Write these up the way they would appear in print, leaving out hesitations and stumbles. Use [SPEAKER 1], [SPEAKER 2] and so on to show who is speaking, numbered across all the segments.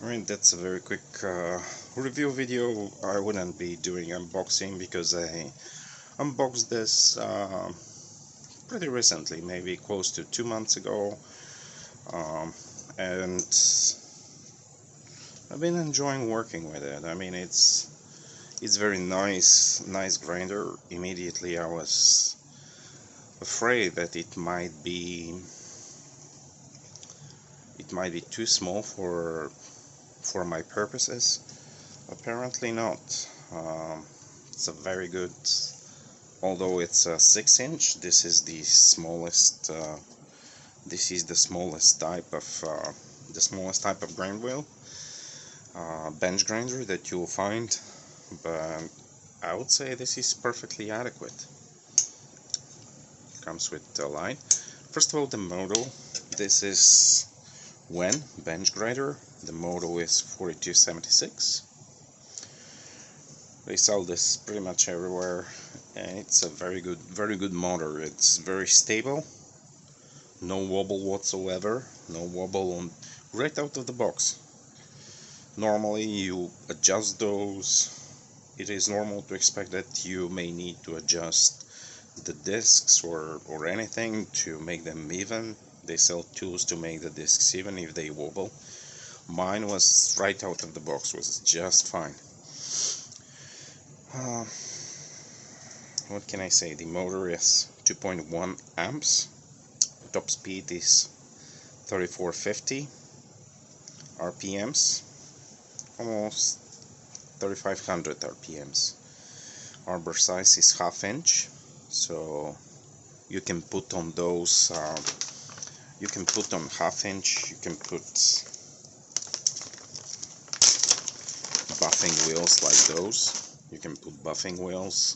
[SPEAKER 1] Alright, that's a very quick review video. I wouldn't be doing unboxing because I unboxed this pretty recently, maybe close to 2 months ago, and I've been enjoying working with it. I mean, it's very nice grinder. Immediately I was afraid that it might be too small for my purposes. Apparently not. It's a very good, although it's a 6-inch. This is the smallest. This is the smallest type of grind wheel, bench grinder that you'll find. But I would say this is perfectly adequate. Comes with the light. First of all, the model. This is WEN bench grinder. The model is 4276. They sell this pretty much everywhere, and it's a very good motor. It's very stable, no wobble whatsoever, no wobble on right out of the box. Normally you adjust those. It is normal to expect that you may need to adjust the discs or anything to make them even. They sell tools to make the discs even if they wobble. Mine was right out of the box, was just fine. What can I say? The motor is 2.1 amps. Top speed is 3450 RPMs, almost 3500 RPMs. Arbor size is 1/2 inch, so you can put on those. You can put on 1/2 inch. You can put buffing wheels like those. You can put buffing wheels,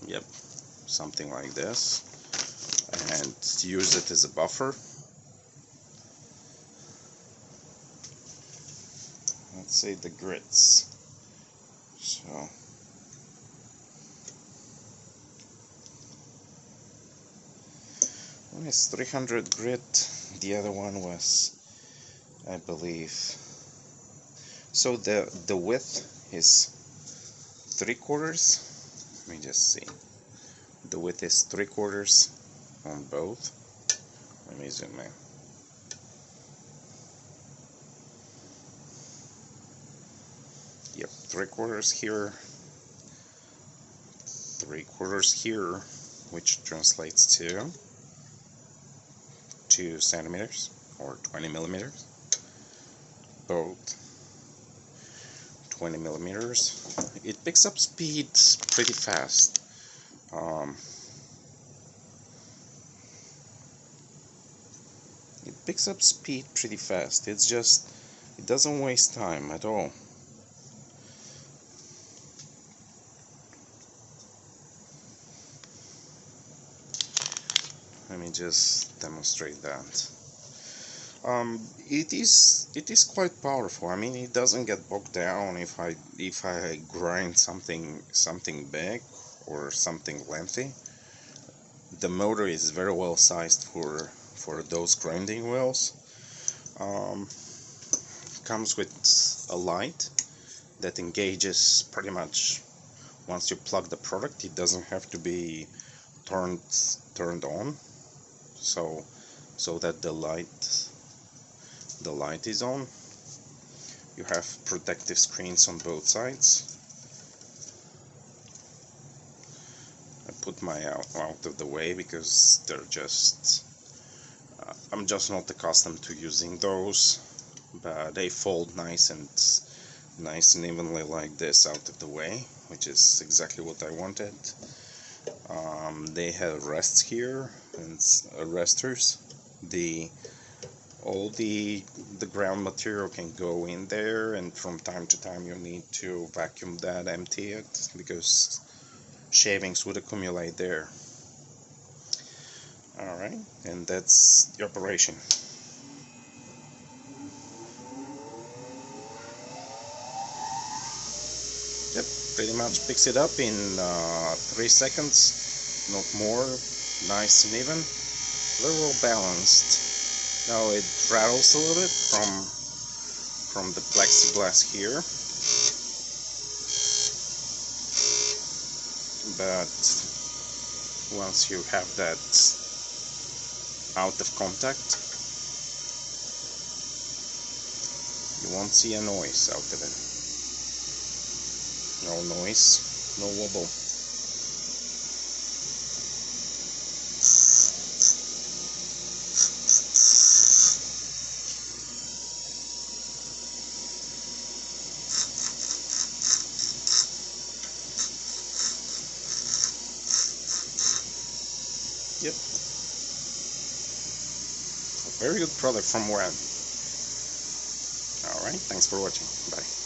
[SPEAKER 1] yep, something like this, and use it as a buffer. Let's say the grits. So one is 300 grit, the other one was, I believe, so the width is 3/4. Let me just see. The width is 3/4 on both. Let me zoom in. Yep, 3/4 here, 3/4 here, which translates to 2 centimeters or 20 millimeters. Both 20 millimeters. It picks up speed pretty fast. It picks up speed pretty fast. It's just, it doesn't waste time at all. Let me just demonstrate that. It is quite powerful. I mean, it doesn't get bogged down if I grind something big or something lengthy. The motor is very well sized for those grinding wheels. Comes with a light that engages pretty much once you plug the product. It doesn't have to be turned on, so that the light is on. You have protective screens on both sides. I put my out of the way because they're just I'm just not accustomed to using those, but they fold nice and evenly like this out of the way, which is exactly what I wanted. They have rests here and resters. All the ground material can go in there, and from time to time you need to vacuum that, empty it, because shavings would accumulate there. Alright, and that's the operation. Yep, pretty much picks it up in 3 seconds, not more. Nice and even, very well balanced. Now it rattles a little bit from the plexiglass here, but once you have that out of contact, you won't see a noise out of it. No noise, no wobble. Yep. A very good product from WEN. Alright, thanks for watching. Bye.